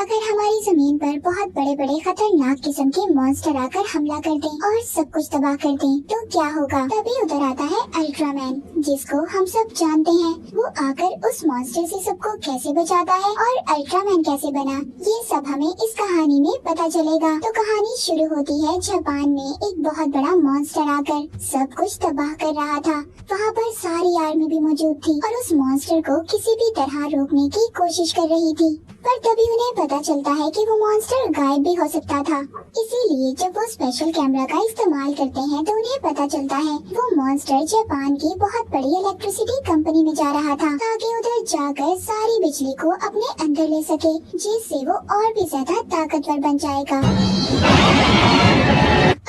अगर हमारी जमीन पर बहुत बड़े बड़े खतरनाक किस्म के मॉन्स्टर आकर हमला कर दें और सब कुछ तबाह कर दें तो क्या होगा। तभी उधर आता है अल्ट्रामैन, जिसको हम सब जानते हैं। वो आकर उस मॉन्स्टर से सबको कैसे बचाता है और अल्ट्रामैन कैसे बना, ये सब हमें इस कहानी में पता चलेगा। तो कहानी शुरू होती है जापान में एक बहुत बड़ा मॉन्स्टर आकर सब कुछ तबाह कर रहा था। वहाँ पर सारी आर्मी भी मौजूद थी और उस मॉन्स्टर को किसी भी तरह रोकने की कोशिश कर रही थी। पर तभी उन्हें पता चलता है कि वो मॉन्स्टर गायब भी हो सकता था। इसीलिए जब वो स्पेशल कैमरा का इस्तेमाल करते हैं तो उन्हें पता चलता है वो मॉन्स्टर जापान की बहुत बड़ी इलेक्ट्रिसिटी कंपनी में जा रहा था, ताकि उधर जाकर सारी बिजली को अपने अंदर ले सके, जिससे वो और भी ज्यादा ताकतवर बन जाएगा।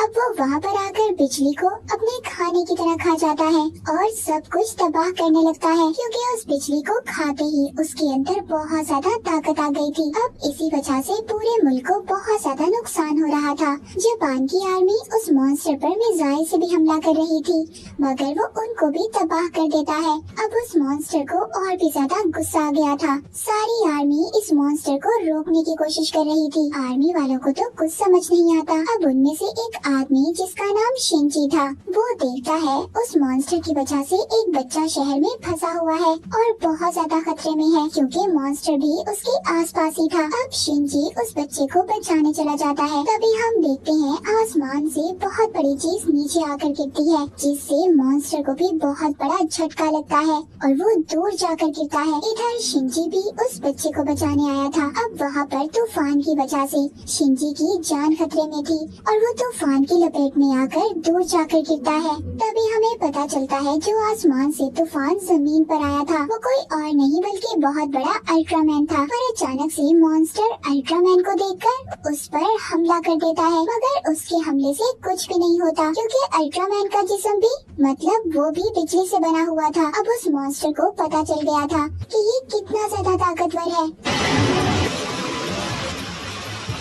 अब वो वहाँ पर आकर बिजली को अपने खाने की तरह खा जाता है और सब कुछ तबाह करने लगता है, क्योंकि उस बिजली को खाते ही उसके अंदर बहुत ज्यादा ताकत आ गई थी। अब इसी वजह से पूरे मुल्क को बहुत ज्यादा नुकसान हो रहा था। जापान की आर्मी उस मॉन्स्टर पर मिसाइल से भी हमला कर रही थी, मगर वो उनको भी तबाह कर देता है। अब उस मॉन्स्टर को और भी ज्यादा गुस्सा आ गया था। सारी आर्मी इस मॉन्स्टर को रोकने की कोशिश कर रही थी। आर्मी वालों को तो कुछ समझ नहीं आता। अब उनमें से एक आदमी जिसका नाम शिंजी था, वो देखता है उस मॉन्स्टर की वजह से एक बच्चा शहर में फंसा हुआ है और बहुत ज्यादा खतरे में है, क्योंकि मॉन्स्टर भी उसके आसपास ही था। अब शिंजी उस बच्चे को बचाने चला जाता है। तभी हम देखते हैं आसमान से बहुत बड़ी चीज नीचे आकर गिरती है, जिससे मॉन्स्टर को भी बहुत बड़ा झटका लगता है और वो दूर जाकर गिरता है। इधर शिंजी भी उस बच्चे को बचाने आया था। अब वहाँ पर तूफान की वजह से शिंजी की जान खतरे में थी और वो तूफान की लपेट में आकर दूर जाकर गिरता है। तभी हमें पता चलता है जो आसमान से तूफान जमीन पर आया था वो कोई और नहीं बल्कि बहुत बड़ा अल्ट्रामैन था। पर अचानक से मॉन्स्टर अल्ट्रामैन को देखकर उस पर हमला कर देता है, मगर उसके हमले से कुछ भी नहीं होता, क्योंकि अल्ट्रामैन का जिस्म भी मतलब वो भी बिजली से बना हुआ था। अब उस मॉन्स्टर को पता चल गया था कि ये कितना ज्यादा ताकतवर है,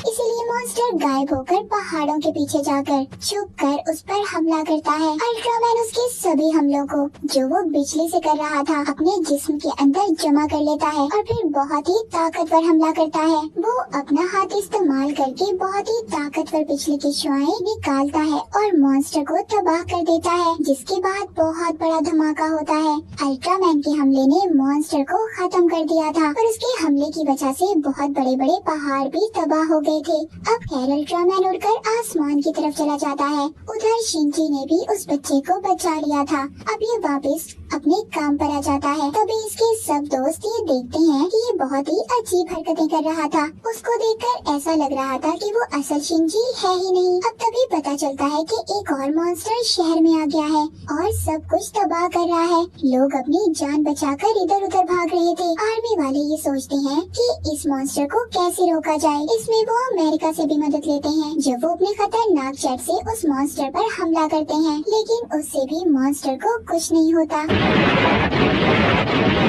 इसलिए मॉन्स्टर गायब होकर पहाड़ों के पीछे जाकर छुपकर उस पर हमला करता है। अल्ट्रामैन उसके सभी हमलों को जो वो बिजली से कर रहा था अपने जिस्म के अंदर जमा कर लेता है और फिर बहुत ही ताकतवर हमला करता है। वो अपना हाथ इस्तेमाल करके बहुत ही ताकतवर बिजली की शुआएं निकालता है और मॉन्स्टर को तबाह कर देता है, जिसके बाद बहुत बड़ा धमाका होता है। अल्ट्रामैन के हमले ने मॉन्स्टर को खत्म कर दिया था और उसके हमले की वजह से बहुत बड़े बड़े पहाड़ भी तबाह हो गए थे। अब खैर अल्ट्रामैन उड़कर आसमान की तरफ चला जाता है। उधर शिंजी ने भी उस बच्चे को बचा लिया था। अब ये वापस अपने काम पर आ जाता है। तभी इसके सब दोस्त ये देखते हैं कि ये बहुत ही अजीब हरकतें कर रहा था। उसको देखकर ऐसा लग रहा था कि वो असल शिंजी है ही नहीं। अब तभी पता चलता है कि एक और मॉन्स्टर शहर में आ गया है और सब कुछ तबाह कर रहा है। लोग अपनी जान बचाकर इधर उधर भाग रहे थे। आर्मी वाले ये सोचते हैं कि इस मॉन्स्टर को कैसे रोका जाए। इसमें वो अमेरिका से भी मदद लेते हैं, जब वो अपने खतरनाक जेट से उस मॉन्स्टर पर हमला करते हैं, लेकिन उससे भी मॉन्स्टर को कुछ नहीं होता,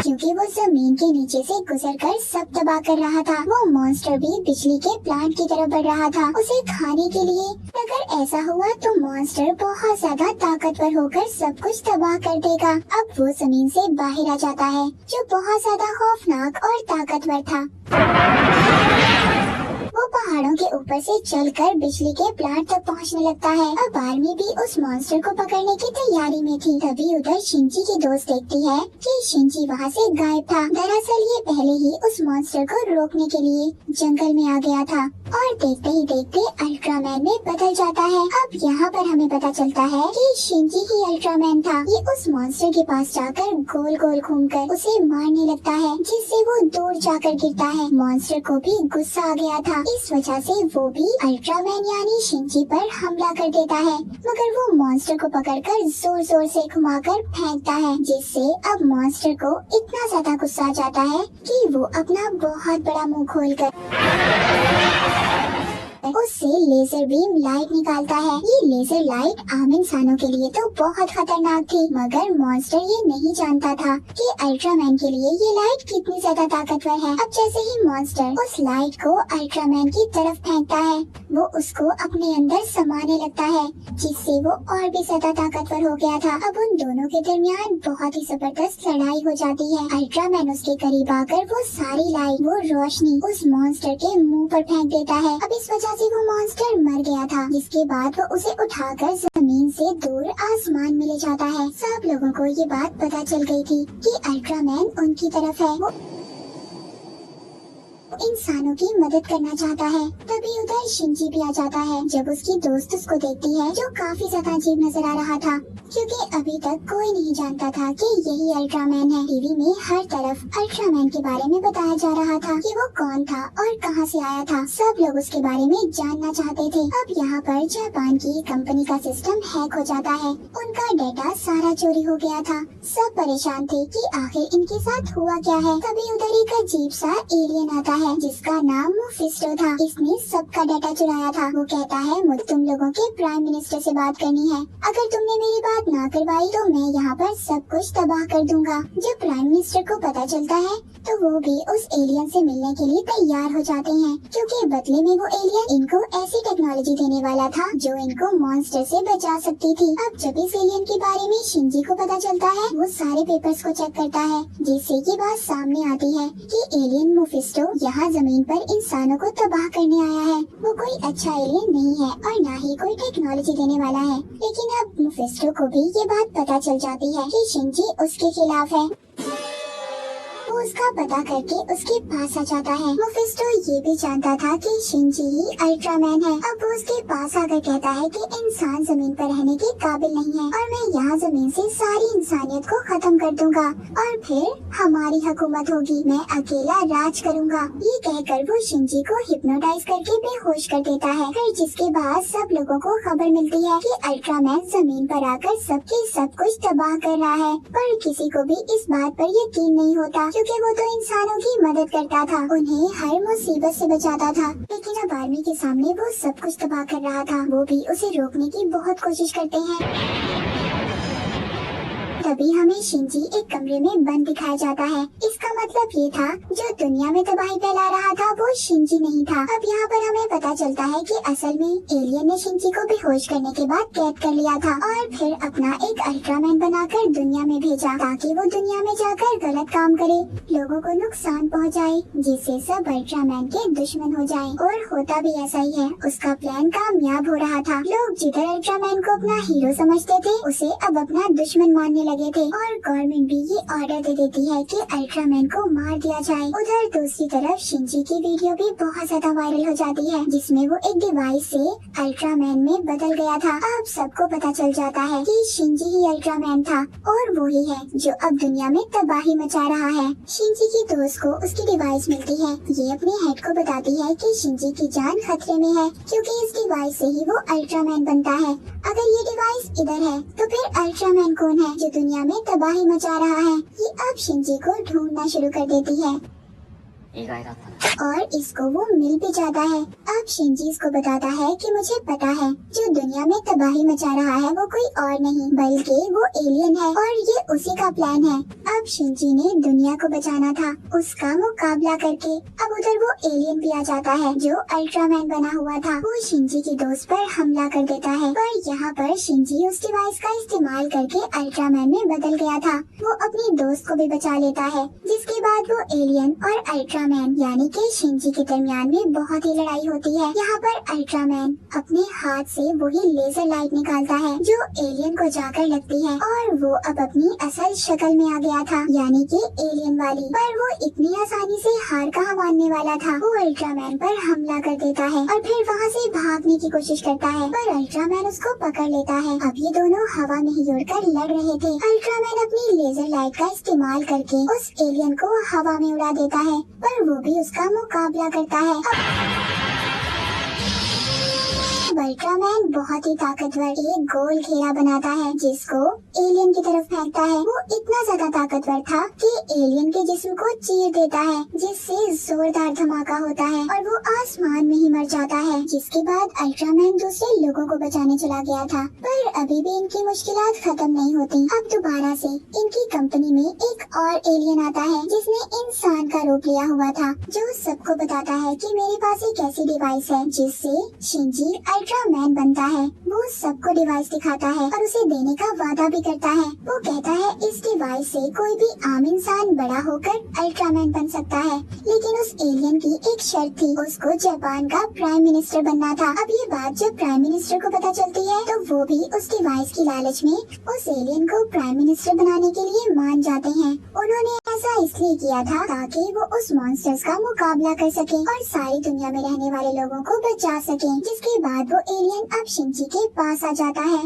क्योंकि वो जमीन के नीचे से गुजरकर सब तबाह कर रहा था। वो मॉन्स्टर भी बिजली के प्लांट की तरफ बढ़ रहा था उसे खाने के लिए। अगर ऐसा हुआ तो मॉन्स्टर बहुत ज्यादा ताकतवर होकर सब कुछ तबाह कर देगा। अब वो जमीन से बाहर आ जाता है, जो बहुत ज्यादा खौफनाक और ताकतवर था। वो पहाड़ों के ऊपर से चलकर बिजली के प्लांट तक पहुंचने लगता है। अब आर्मी भी उस मॉन्स्टर को पकड़ने की तैयारी में थी। तभी उधर शिंजी की दोस्त देखती है कि शिंजी वहाँ से गायब था। दरअसल ये पहले ही उस मॉन्स्टर को रोकने के लिए जंगल में आ गया था और देखते ही देखते अल्ट्रामैन में बदल जाता है। अब यहाँ पर हमें पता चलता है कि शिंजी ही अल्ट्रामैन था। ये उस मॉन्स्टर के पास जाकर गोल गोल घूमकर उसे मारने लगता है, जिससे वो दूर जाकर गिरता है। मॉन्स्टर को भी गुस्सा आ गया था, इस वजह से वो भी अल्ट्रामैन यानी शिंजी पर हमला कर देता है, मगर वो मॉन्स्टर को पकड़कर जोर जोर से घुमाकर फेंकता है, जिससे अब मॉन्स्टर को इतना ज्यादा गुस्सा आ जाता है कि वो अपना बहुत बड़ा मुंह खोलकर उससे लेजर बीम लाइट निकालता है। ये लेजर लाइट आम इंसानों के लिए तो बहुत खतरनाक थी, मगर मॉन्स्टर ये नहीं जानता था कि अल्ट्रामैन के लिए ये लाइट कितनी ज्यादा ताकतवर है। अब जैसे ही मॉन्स्टर उस लाइट को अल्ट्रामैन की तरफ फेंकता है, वो उसको अपने अंदर समाने लगता है, जिससे वो और भी ज्यादा ताकतवर हो गया था। अब उन दोनों के दरमियान बहुत ही जबरदस्त लड़ाई हो जाती है। अल्ट्रामैन उसके करीब आकर वो सारी लाइट, वो रोशनी उस मॉन्स्टर के मुंह पर फेंक देता है। अब इस वजह से वो मॉन्स्टर मर गया था, जिसके बाद वो उसे उठाकर जमीन से दूर आसमान में ले जाता है। सब लोगों को ये बात पता चल गई थी कि अल्ट्रामैन उनकी तरफ है। वो इंसानों की मदद करना चाहता है। तभी उधर शिंजी भी आ जाता है। जब उसकी दोस्त उसको देखती है, जो काफी ज्यादा अजीब नजर आ रहा था, क्योंकि अभी तक कोई नहीं जानता था कि यही अल्ट्रामैन है। टीवी में हर तरफ अल्ट्रामैन के बारे में बताया जा रहा था कि वो कौन था और कहां से आया था। सब लोग उसके बारे में जानना चाहते थे। अब यहाँ पर जापान की कंपनी का सिस्टम हैक हो जाता है। उनका डेटा सारा चोरी हो गया था। सब परेशान थे कि आखिर इनके साथ हुआ क्या है। तभी उधर एक अजीब सा एलियन आता है, जिसका नाम मुफिस्टो था। इसने सबका डाटा चुराया था। वो कहता है, मुझे तुम लोगों के प्राइम मिनिस्टर से बात करनी है। अगर तुमने मेरी बात ना करवाई तो मैं यहाँ पर सब कुछ तबाह कर दूंगा। जब प्राइम मिनिस्टर को पता चलता है तो वो भी उस एलियन से मिलने के लिए तैयार हो जाते हैं, क्योंकि बदले में वो एलियन इनको ऐसी टेक्नोलॉजी देने वाला था जो इनको मॉन्स्टर से बचा सकती थी। अब जब इस एलियन के बारे में शिंजी को पता चलता है, वो सारे पेपर्स को चेक करता है, जिससे ये बात सामने आती है कि एलियन मुफिस्टो यहाँ जमीन पर इंसानों को तबाह करने आया है। वो कोई अच्छा एलियन नहीं है और न ही कोई टेक्नोलॉजी देने वाला है। लेकिन अब मुफिस्टो को भी ये बात पता चल जाती है कि शिंजी उसके खिलाफ है। वो उसका पता करके उसके पास आ जाता है। मुफिस्टो ये भी जानता था कि शिंजी ही अल्ट्रामैन है। अब वो उसके पास आकर कहता है कि इंसान जमीन पर रहने के काबिल नहीं है और मैं यहाँ जमीन से सारी इंसानियत को खत्म कर दूंगा और फिर हमारी हुकूमत होगी, मैं अकेला राज करूंगा। ये कहकर वो शिंजी को हिप्नोटाइज करके बेहोश कर देता है। फिर जिसके बाद सब लोगों को खबर मिलती है कि अल्ट्रामैन जमीन पर आकर सबके सब कुछ तबाह कर रहा है, पर किसी को भी इस बात पर यकीन नहीं होता, क्योंकि वो तो इंसानों की मदद करता था, उन्हें हर मुसीबत से बचाता था। लेकिन अब आर्मी के सामने वो सब कुछ तबाह कर रहा था। वो भी उसे रोकने की बहुत कोशिश करते हैं। तभी हमें शिंजी एक कमरे में बंद दिखाया जाता है। इसका मतलब ये था, जो दुनिया में तबाही फैला रहा था वो शिंजी नहीं था। अब यहाँ पर हमें पता चलता है कि असल में एलियन ने शिंजी को बेहोश करने के बाद कैद कर लिया था और फिर अपना एक अल्ट्रामैन बनाकर दुनिया में भेजा, ताकि वो दुनिया में जाकर गलत काम करे, लोगों को नुकसान पहुँचाए, जिससे सब अल्ट्रामैन के दुश्मन हो जाए। और होता भी ऐसा ही है। उसका प्लान कामयाब हो रहा था। लोग जिधर अल्ट्रामैन को अपना हीरो समझते थे, उसे अब अपना दुश्मन मानने लगे थे और गवर्नमेंट भी ये ऑर्डर दे देती है कि अल्ट्रामैन को मार दिया जाए। उधर दूसरी तरफ शिंजी की वीडियो भी बहुत ज्यादा वायरल हो जाती है, जिसमें वो एक डिवाइस से अल्ट्रामैन में बदल गया था। अब सबको पता चल जाता है कि शिंजी ही अल्ट्रामैन था और वो ही है जो अब दुनिया में तबाही मचा रहा है। शिंजी की दोस्त को उसकी डिवाइस मिलती है। ये अपने हेड को बताती है कि शिंजी की जान खतरे में है, क्योंकि इस डिवाइस से ही वो अल्ट्रामैन बनता है। अगर ये डिवाइस इधर है तो फिर अल्ट्रामैन कौन है जो दुनिया में तबाही मचा रहा है? ये अब शिंजी को ढूंढना शुरू कर देती है और इसको वो मिल भी जाता है। अब शिंजी इसको बताता है कि मुझे पता है, जो दुनिया में तबाही मचा रहा है वो कोई और नहीं बल्कि वो एलियन है और ये उसी का प्लान है। अब शिंजी ने दुनिया को बचाना था, उसका मुकाबला करके। अब उधर वो एलियन भी आ जाता है जो अल्ट्रामैन बना हुआ था। वो शिंजी की दोस्त पर हमला कर देता है, पर यहाँ पर शिंजी उस डिवाइस का इस्तेमाल करके अल्ट्रामैन में बदल गया था। वो अपनी दोस्त को भी बचा लेता है, जिसके बाद वो एलियन और अल्ट्रामैन यानी कि शिंजी के दरमियान में बहुत ही लड़ाई होती है। यहाँ पर अल्ट्रामैन अपने हाथ से वही लेजर लाइट निकालता है जो एलियन को जाकर लगती है और वो अब अपनी असल शक्ल में आ गया था, यानी कि एलियन वाली। पर वो इतनी आसानी से हार कहाँ मानने वाला था। वो अल्ट्रामैन पर हमला कर देता है और फिर वहाँ से भागने की कोशिश करता है, पर अल्ट्रामैन उसको पकड़ लेता है। अब ये दोनों हवा में ही उड़कर लड़ रहे थे। अल्ट्रामैन अपनी लेजर लाइट का इस्तेमाल करके उस एलियन को हवा में उड़ा देता है, पर वो भी उसका मुकाबला करता है। अल्ट्रामैन बहुत ही ताकतवर एक गोल घेरा बनाता है, जिसको एलियन की तरफ फेंकता है। वो इतना ज्यादा ताकतवर था कि एलियन के जिस्म को चीर देता है, जिससे जोरदार धमाका होता है और वो आसमान में ही मर जाता है। जिसके बाद अल्ट्रामैन दूसरे लोगों को बचाने चला गया था, पर अभी भी इनकी मुश्किलात खत्म नहीं होती। अब दोबारा से इनकी कंपनी में एक और एलियन आता है जिसने इंसान का रूप लिया हुआ था, जो सबको बताता है कि मेरे पास एक ऐसी डिवाइस है जिससे शिंजी अल्ट्रामैन बनता है। वो सबको डिवाइस दिखाता है और उसे देने का वादा भी करता है। वो कहता है इस डिवाइस से कोई भी आम इंसान बड़ा होकर अल्ट्रामैन बन सकता है, लेकिन उस एलियन की एक शर्त थी, उसको जापान का प्राइम मिनिस्टर बनना था। अब ये बात जब प्राइम मिनिस्टर को पता चलती है तो वो भी उस डिवाइस की लालच में उस एलियन को प्राइम मिनिस्टर बनाने के लिए मान जाते हैं। उन्होंने ऐसा इसलिए किया था ताकि वो उस मॉन्स्टर्स का मुकाबला कर सके और सारी दुनिया में रहने वाले लोगों को बचा सके। जिसके बाद वो एलियन अब शिंजी के पास आ जाता है।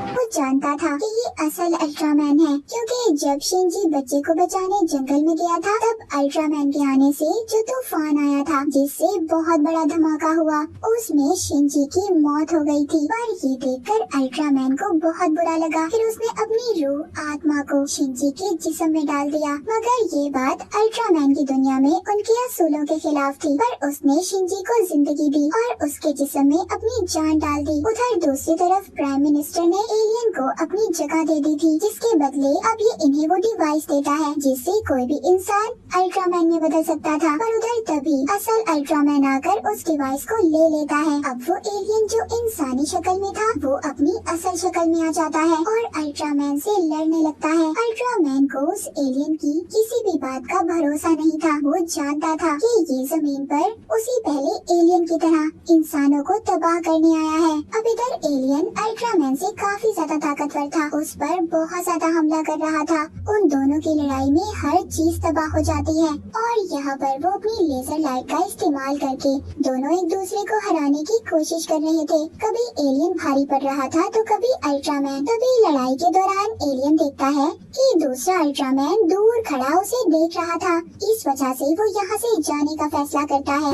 वो जानता था कि ये असल अल्ट्रामैन है, क्योंकि जब शिंजी बच्चे को बचाने जंगल में गया था तब अल्ट्रामैन के आने से जो तूफान आया था जिससे बहुत बड़ा धमाका हुआ, उसमें शिंजी की मौत हो गई थी। पर ये देखकर अल्ट्रामैन को बहुत बुरा लगा। फिर उसने अपनी रूह आत्मा को शिंजी के जिस्म में डाल दिया। मगर ये बात अल्ट्रामैन की दुनिया में उनके असूलों के खिलाफ थी, पर उसने शिंजी को जिंदगी दी और उसके जिस्म में अपनी जान डाल दी। उधर दूसरी तरफ प्राइम मिनिस्टर ने एलियन को अपनी जगह दे दी थी, जिसके बदले अब ये इन्हें वो डिवाइस देता है जिससे कोई भी इंसान अल्ट्रामैन में बदल सकता था। पर उधर तभी असल अल्ट्रामैन आकर उस डिवाइस को ले लेता है। अब वो एलियन जो इंसानी शक्ल में था वो अपनी असल शक्ल में आ जाता है और अल्ट्रामैन से लड़ने लगता है। अल्ट्रामैन को उस एलियन की किसी भी बात का भरोसा नहीं था। वो जानता था कि ये जमीन पर उसी पहले एलियन की तरह इंसानों को तबाह करने आया है। अब इधर एलियन अल्ट्रामैन से काफी ज्यादा ताकतवर था, उस पर बहुत ज्यादा हमला कर रहा था। उन दोनों की लड़ाई में हर चीज तबाह हो जाती है और यहाँ पर वो अपनी लेजर लाइट का इस्तेमाल करके दोनों एक दूसरे को हराने की कोशिश कर रहे थे। कभी एलियन भारी पड़ रहा था तो कभी अल्ट्रामैन। तभी लड़ाई के दौरान एलियन देखता है कि दूसरा अल्ट्रामैन दूर खड़ा उसे देख रहा था। इस वजह से वो यहाँ से जाने का फैसला करता है।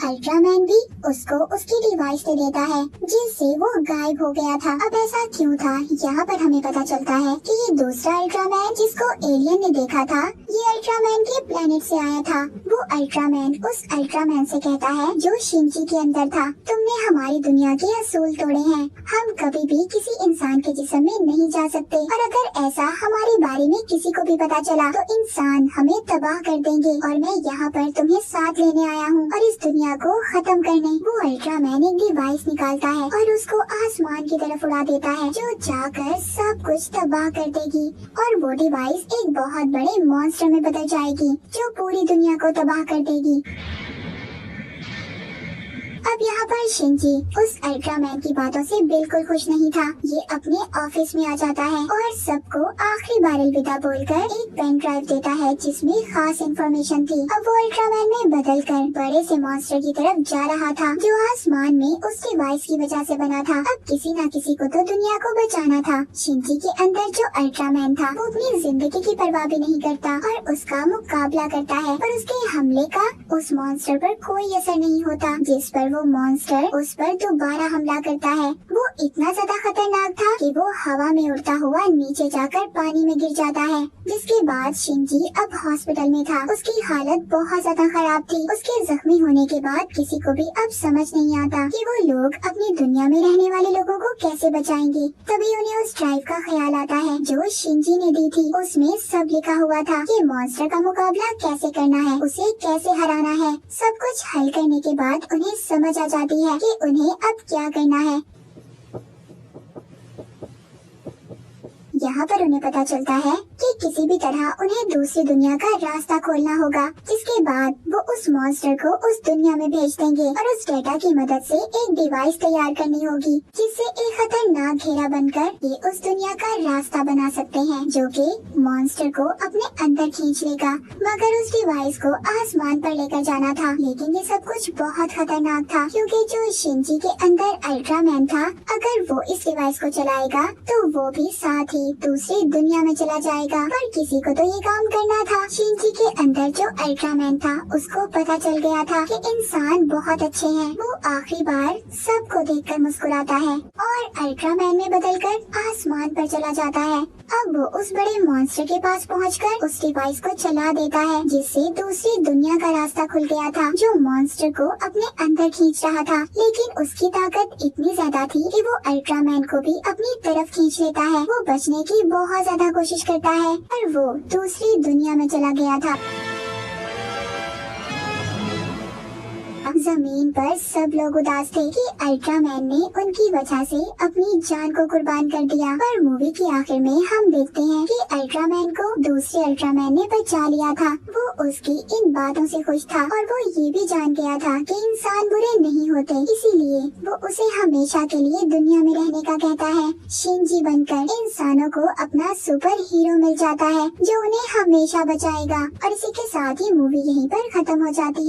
अल्ट्रामैन भी उसको उसकी डिवाइस दे देता है जिससे वो गायब हो गया था। अब ऐसा क्यों था, यहाँ पर हमें पता चलता है कि ये दूसरा अल्ट्रामैन जिसको एलियन ने देखा था, ये अल्ट्रामैन के प्लेनेट से आया था। वो अल्ट्रामैन उस अल्ट्रामैन से कहता है जो शिंजी के अंदर था, तुमने हमारी दुनिया के असूल तोड़े हैं। हम कभी भी किसी इंसान के जिस्म में नहीं जा सकते और अगर ऐसा हमारे बारे में किसी को भी पता चला तो इंसान हमें तबाह कर देंगे और मैं यहाँ पर तुम्हें साथ लेने आया हूँ और इस दुनिया को खत्म करने। वो अल्ट्रामैन एक डिवाइस निकालता है और उसको आसमान की तरफ उड़ा देता है जो जाकर सब कुछ तबाह कर देगी और वो डिवाइस एक बहुत बड़े मॉन्स्टर में बदल जाएगी जो पूरी दुनिया को तबाह कर देगी। अब यहाँ पर शिंजी उस अल्ट्रामैन की बातों से बिल्कुल खुश नहीं था। ये अपने ऑफिस में आ जाता है और सबको आखिरी बार अलविदा बोलकर एक पेन ड्राइव देता है जिसमें खास इन्फॉर्मेशन थी। अब वो अल्ट्रामैन में बदलकर बड़े से मॉन्स्टर की तरफ जा रहा था जो आसमान में उस डिवाइस की वजह से बना था। अब किसी न किसी को तो दुनिया को बचाना था। शिंजी के अंदर जो अल्ट्रामैन था वो अपनी जिंदगी की परवाह भी नहीं करता और उसका मुकाबला करता है, पर उसके हमले का उस मॉन्स्टर पर कोई असर नहीं होता, जिस पर वो मॉन्स्टर उस पर दोबारा हमला करता है। वो इतना ज्यादा खतरनाक था कि वो हवा में उड़ता हुआ नीचे जाकर पानी में गिर जाता है। जिसके बाद शिंजी अब हॉस्पिटल में था। उसकी हालत बहुत ज्यादा खराब थी। उसके जख्मी होने के बाद किसी को भी अब समझ नहीं आता कि वो लोग अपनी दुनिया में रहने वाले लोगों को कैसे बचाएंगे। तभी उन्हें उस ड्राइव का ख्याल आता है जो शिंजी ने दी थी। उसमें सब लिखा हुआ था कि मॉन्स्टर का मुकाबला कैसे करना है, उसे कैसे हराना है। सब कुछ हल करने के बाद उन्हें समझ आ जाती है कि उन्हें अब क्या करना है। यहाँ पर उन्हें पता चलता है कि किसी भी तरह उन्हें दूसरी दुनिया का रास्ता खोलना होगा, जिसके बाद वो उस मॉन्स्टर को उस दुनिया में भेज देंगे और उस डेटा की मदद से एक डिवाइस तैयार करनी होगी जिससे एक खतरनाक घेरा बनकर ये उस दुनिया का रास्ता बना सकते हैं जो कि मॉन्स्टर को अपने अंदर खींच लेगा। मगर उस डिवाइस को आसमान पर लेकर जाना था, लेकिन ये सब कुछ बहुत खतरनाक था क्योंकि जो शिंजी के अंदर अल्ट्रामैन था, अगर वो इस डिवाइस को चलाएगा तो वो भी साथ ही दूसरी दुनिया में चला जाएगा। पर किसी को तो ये काम करना था। शिनजी के अंदर जो अल्ट्रामैन था उसको पता चल गया था कि इंसान बहुत अच्छे हैं। वो आखिरी बार सबको देखकर मुस्कुराता है और अल्ट्रामैन में बदलकर आसमान पर चला जाता है। अब वो उस बड़े मॉन्स्टर के पास पहुंचकर उस डिवाइस को चला देता है, जिससे दूसरी दुनिया का रास्ता खुल गया था, जो मॉन्स्टर को अपने अंदर खींच रहा था। लेकिन उसकी ताकत इतनी ज्यादा थी कि वो अल्ट्रामैन को भी अपनी तरफ खींच लेता है। वो बचने की बहुत ज्यादा कोशिश करता है पर वो दूसरी दुनिया में चला गया था। जमीन पर सब लोग उदास थे कि अल्ट्रामैन ने उनकी वजह से अपनी जान को कुर्बान कर दिया। पर मूवी के आखिर में हम देखते हैं कि अल्ट्रामैन को दूसरे अल्ट्रामैन ने बचा लिया था। वो उसकी इन बातों से खुश था और वो ये भी जान गया था कि इंसान बुरे नहीं होते, इसीलिए वो उसे हमेशा के लिए दुनिया में रहने का कहता है। शिनजी बनकर इंसानों को अपना सुपर हीरो मिल जाता है जो उन्हें हमेशा बचाएगा। और इसी के साथ ही मूवी यहीं पर खत्म हो जाती है।